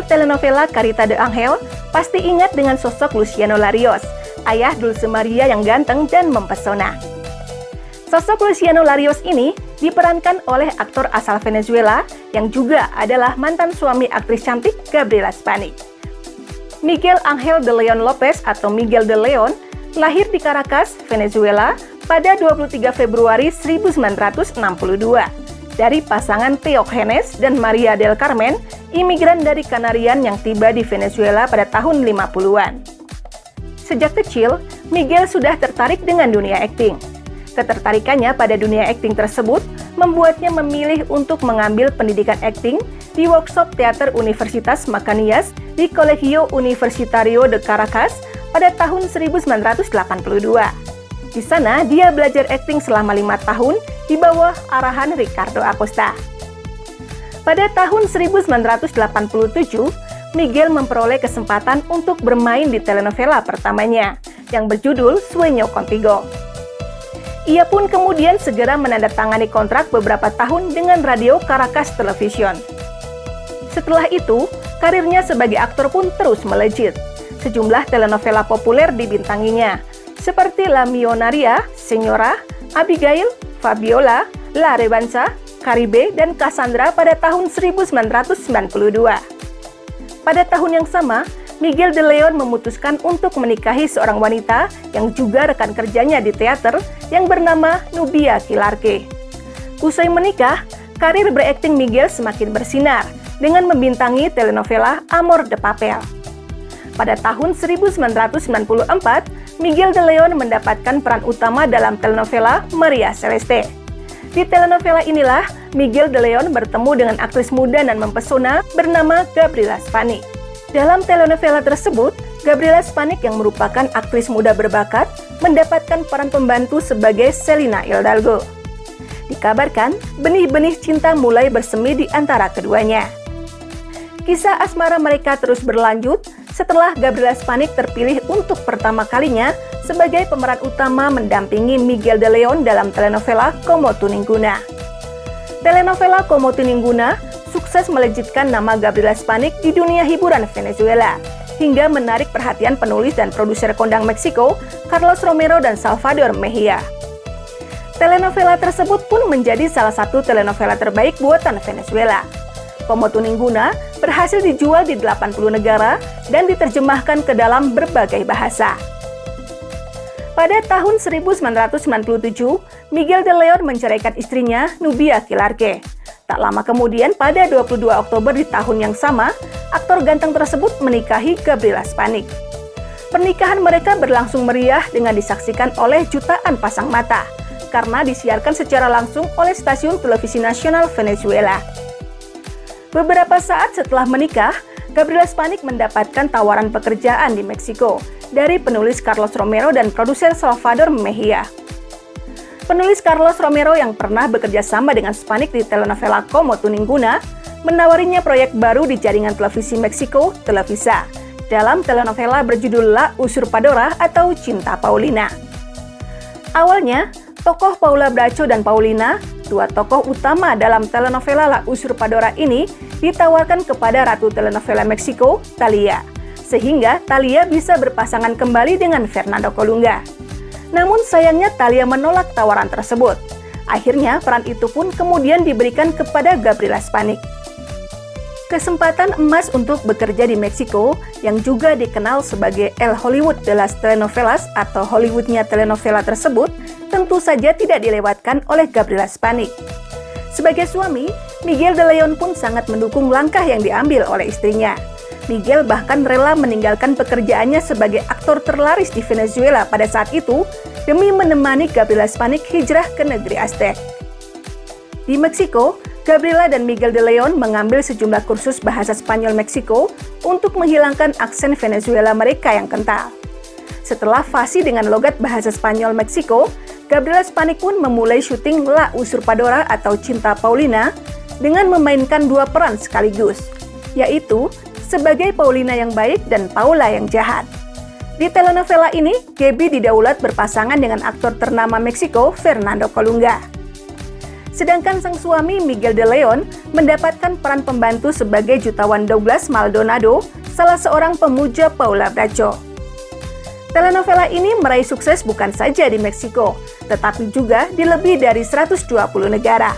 telenovela Carita de Ángel, pasti ingat dengan sosok Luciano Larios, ayah Dulce Maria yang ganteng dan mempesona. Sosok Luciano Larios ini diperankan oleh aktor asal Venezuela yang juga adalah mantan suami aktris cantik Gabriela Spanik. Miguel Ángel de León López atau Miguel de León lahir di Caracas, Venezuela pada 23 Februari 1962 dari pasangan Teógenes dan Maria del Carmen, imigran dari Kanarian yang tiba di Venezuela pada tahun 50-an. Sejak kecil, Miguel sudah tertarik dengan dunia akting. Ketertarikannya pada dunia akting tersebut membuatnya memilih untuk mengambil pendidikan akting di workshop teater Universitas Macanias di Colegio Universitario de Caracas pada tahun 1982. Di sana, dia belajar akting selama 5 tahun di bawah arahan Ricardo Acosta. Pada tahun 1987, Miguel memperoleh kesempatan untuk bermain di telenovela pertamanya, yang berjudul Sueño Contigo. Ia pun kemudian segera menandatangani kontrak beberapa tahun dengan Radio Caracas Television. Setelah itu, karirnya sebagai aktor pun terus melejit. Sejumlah telenovela populer dibintanginya, seperti La Millonaria, Señora, Abigail, Fabiola, La Revancha, Caribe, dan Cassandra pada tahun 1992. Pada tahun yang sama, Miguel de León memutuskan untuk menikahi seorang wanita yang juga rekan kerjanya di teater yang bernama Nubia Quilarque. Usai menikah, karir berakting Miguel semakin bersinar dengan membintangi telenovela Amor de Papel. Pada tahun 1994, Miguel de León mendapatkan peran utama dalam telenovela Maria Celeste. Di telenovela inilah, Miguel de León bertemu dengan aktris muda dan mempesona bernama Gabriela Spanik. Dalam telenovela tersebut, Gabriela Spanik yang merupakan aktris muda berbakat mendapatkan peran pembantu sebagai Selina Hidalgo. Dikabarkan, benih-benih cinta mulai bersemi di antara keduanya. Kisah asmara mereka terus berlanjut setelah Gabriela Spanik terpilih untuk pertama kalinya sebagai pemeran utama mendampingi Miguel de León dalam telenovela Como Tu Ninguna. Telenovela Como Tu Ninguna sukses melejitkan nama Gabriela Spanik di dunia hiburan Venezuela, hingga menarik perhatian penulis dan produser kondang Meksiko, Carlos Romero dan Salvador Mejia. Telenovela tersebut pun menjadi salah satu telenovela terbaik buatan Venezuela. Como Tu Ninguna berhasil dijual di 80 negara dan diterjemahkan ke dalam berbagai bahasa. Pada tahun 1997, Miguel de León menceraikan istrinya, Nubia Quilarque. Tak lama kemudian, pada 22 Oktober di tahun yang sama, aktor ganteng tersebut menikahi Gabriela Spanik. Pernikahan mereka berlangsung meriah dengan disaksikan oleh jutaan pasang mata, karena disiarkan secara langsung oleh stasiun televisi nasional Venezuela. Beberapa saat setelah menikah, Gabriela Spanik mendapatkan tawaran pekerjaan di Meksiko dari penulis Carlos Romero dan produser Salvador Mejia. Penulis Carlos Romero yang pernah bekerja sama dengan Spanik di telenovela Como Tu Ninguna menawarinya proyek baru di jaringan televisi Meksiko, Televisa, dalam telenovela berjudul La Usurpadora atau Cinta Paulina. Awalnya, tokoh Paula Bracho dan Paulina, dua tokoh utama dalam telenovela La Usurpadora ini, ditawarkan kepada ratu telenovela Meksiko, Thalia, sehingga Thalia bisa berpasangan kembali dengan Fernando Colunga. Namun sayangnya Thalia menolak tawaran tersebut. Akhirnya peran itu pun kemudian diberikan kepada Gabriela Spanik. Kesempatan emas untuk bekerja di Meksiko, yang juga dikenal sebagai El Hollywood de las Telenovelas atau Hollywoodnya telenovela tersebut, tentu saja tidak dilewatkan oleh Gabriela Spanik. Sebagai suami, Miguel de León pun sangat mendukung langkah yang diambil oleh istrinya. Miguel bahkan rela meninggalkan pekerjaannya sebagai aktor terlaris di Venezuela pada saat itu demi menemani Gabriela Spanik hijrah ke negeri Aztec. Di Meksiko, Gabriela dan Miguel de León mengambil sejumlah kursus bahasa Spanyol Meksiko untuk menghilangkan aksen Venezuela mereka yang kental. Setelah fasih dengan logat bahasa Spanyol Meksiko, Gabriela Spanik pun memulai syuting La Usurpadora atau Cinta Paulina dengan memainkan dua peran sekaligus, yaitu sebagai Paulina yang baik dan Paula yang jahat. Di telenovela ini, Gaby didaulat berpasangan dengan aktor ternama Meksiko, Fernando Colunga. Sedangkan sang suami Miguel de Leon mendapatkan peran pembantu sebagai jutawan Douglas Maldonado, salah seorang pemuja Paula Bracho. Telenovela ini meraih sukses bukan saja di Meksiko, tetapi juga di lebih dari 120 negara.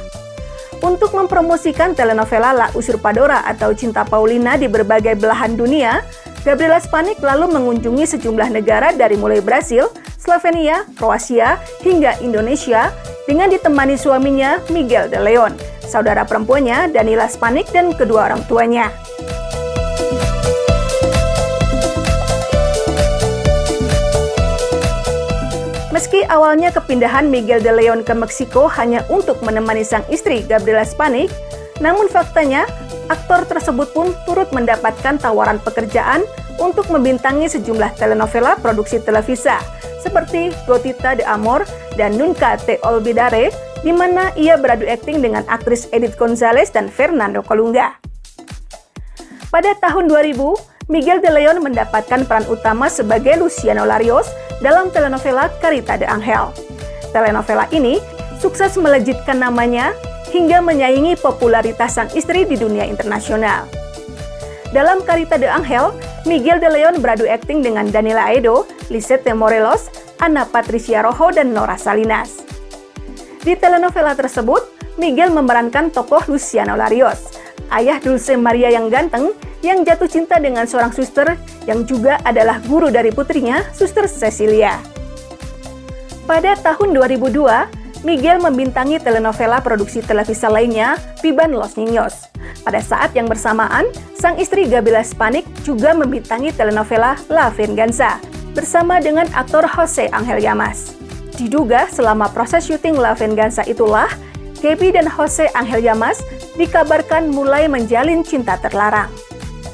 Untuk mempromosikan telenovela La Usurpadora atau Cinta Paulina di berbagai belahan dunia, Gabriela Spanik lalu mengunjungi sejumlah negara dari mulai Brasil, Slovenia, Kroasia, hingga Indonesia dengan ditemani suaminya Miguel de Leon, saudara perempuannya Danila Spanik dan kedua orang tuanya. Meski awalnya kepindahan Miguel de Leon ke Meksiko hanya untuk menemani sang istri Gabriela Spanik, namun faktanya aktor tersebut pun turut mendapatkan tawaran pekerjaan untuk membintangi sejumlah telenovela produksi Televisa seperti Gotita de Amor dan Nunca Te Olvidaré, di mana ia beradu akting dengan aktris Edith González dan Fernando Colunga. Pada tahun 2000, Miguel de Leon mendapatkan peran utama sebagai Luciano Larios dalam telenovela Carita de Ángel. Telenovela ini sukses melejitkan namanya hingga menyaingi popularitas sang istri di dunia internasional. Dalam Carita de Ángel, Miguel de Leon beradu akting dengan Daniela Aedo, Lisette Morelos, Ana Patricia Rojo, dan Nora Salinas. Di telenovela tersebut, Miguel memerankan tokoh Luciano Larios, ayah Dulce Maria yang ganteng yang jatuh cinta dengan seorang suster yang juga adalah guru dari putrinya, Suster Cecilia. Pada tahun 2002, Miguel membintangi telenovela produksi Televisa lainnya, Vivan los Niños. Pada saat yang bersamaan, sang istri Gabriela Spanik juga membintangi telenovela La Venganza bersama dengan aktor Jose Angel Llamas. Diduga selama proses syuting La Venganza itulah, Gaby dan Jose Angel Llamas dikabarkan mulai menjalin cinta terlarang.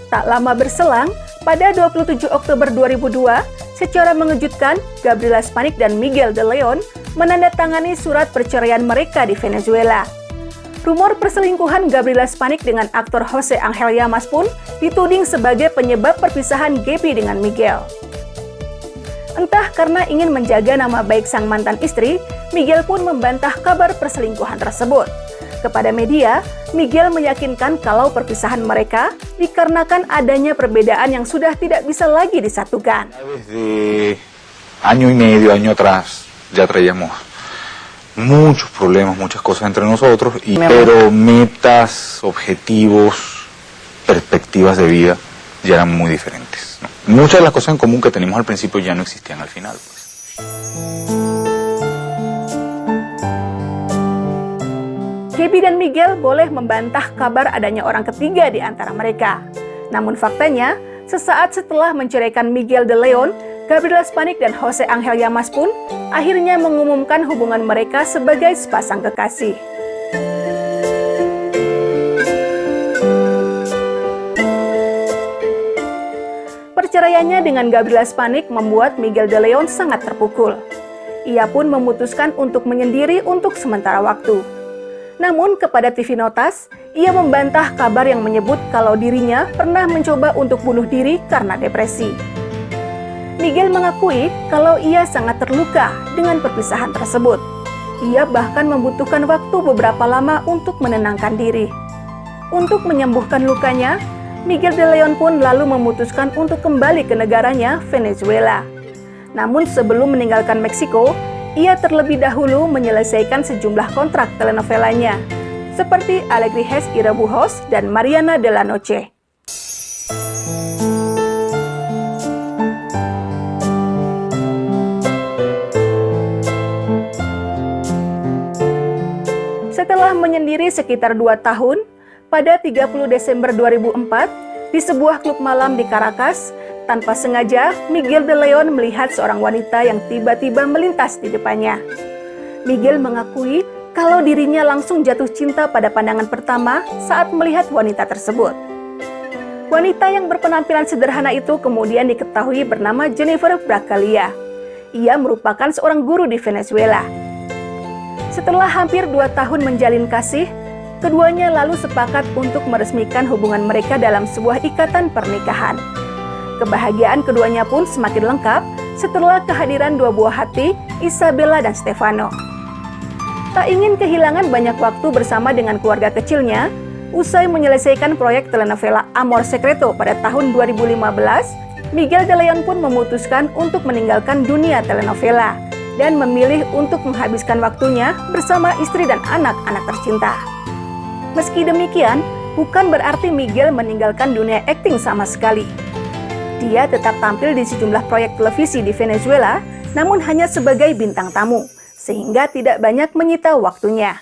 Tak lama berselang, pada 27 Oktober 2002, secara mengejutkan, Gabriela Spanik dan Miguel de Leon menandatangani surat perceraian mereka di Venezuela. Rumor perselingkuhan Gabriela Spanik dengan aktor Jose Angel Llamas pun dituding sebagai penyebab perpisahan Gaby dengan Miguel. Entah karena ingin menjaga nama baik sang mantan istri, Miguel pun membantah kabar perselingkuhan tersebut. Kepada media, Miguel meyakinkan kalau perpisahan mereka dikarenakan adanya perbedaan yang sudah tidak bisa lagi disatukan. Desde año y medio, año atrás, ya traíamos muchos problemas, muchas cosas entre nosotros, pero metas, objetivos, perspectivas de vida ya eran muy diferentes, ¿no? Muchas de las cosas en común que teníamos al principio ya no existían al final, pues. Gaby dan Miguel boleh membantah kabar adanya orang ketiga di antara mereka. Namun faktanya, sesaat setelah menceraikan Miguel de Leon, Gabriela Spanik dan Jose Angel Llamas pun akhirnya mengumumkan hubungan mereka sebagai sepasang kekasih. Perceraiannya dengan Gabriela Spanik membuat Miguel de Leon sangat terpukul. Ia pun memutuskan untuk menyendiri untuk sementara waktu. Namun kepada TV Notas, ia membantah kabar yang menyebut kalau dirinya pernah mencoba untuk bunuh diri karena depresi. Miguel mengakui kalau ia sangat terluka dengan perpisahan tersebut. Ia bahkan membutuhkan waktu beberapa lama untuk menenangkan diri. Untuk menyembuhkan lukanya, Miguel de Leon pun lalu memutuskan untuk kembali ke negaranya, Venezuela. Namun sebelum meninggalkan Meksiko, ia terlebih dahulu menyelesaikan sejumlah kontrak telenovelanya, seperti Alegrijes y Rebujos dan Mariana de la Noche. Setelah menyendiri sekitar 2 tahun, pada 30 Desember 2004, di sebuah klub malam di Caracas, tanpa sengaja, Miguel de Leon melihat seorang wanita yang tiba-tiba melintas di depannya. Miguel mengakui kalau dirinya langsung jatuh cinta pada pandangan pertama saat melihat wanita tersebut. Wanita yang berpenampilan sederhana itu kemudian diketahui bernama Jennifer Bracaglia. Ia merupakan seorang guru di Venezuela. Setelah hampir 2 tahun menjalin kasih, keduanya lalu sepakat untuk meresmikan hubungan mereka dalam sebuah ikatan pernikahan. Kebahagiaan keduanya pun semakin lengkap setelah kehadiran 2 buah hati, Isabella dan Stefano. Tak ingin kehilangan banyak waktu bersama dengan keluarga kecilnya, usai menyelesaikan proyek telenovela Amor Secreto pada tahun 2015, Miguel de Leon pun memutuskan untuk meninggalkan dunia telenovela dan memilih untuk menghabiskan waktunya bersama istri dan anak-anak tercinta. Meski demikian, bukan berarti Miguel meninggalkan dunia akting sama sekali. Dia tetap tampil di sejumlah proyek televisi di Venezuela, namun hanya sebagai bintang tamu, sehingga tidak banyak menyita waktunya.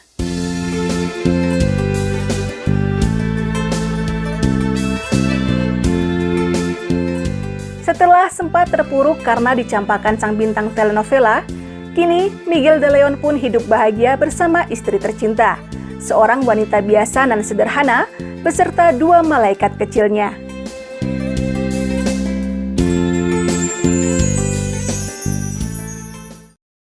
Setelah sempat terpuruk karena dicampakkan sang bintang telenovela, kini Miguel de Leon pun hidup bahagia bersama istri tercinta, seorang wanita biasa dan sederhana beserta 2 malaikat kecilnya.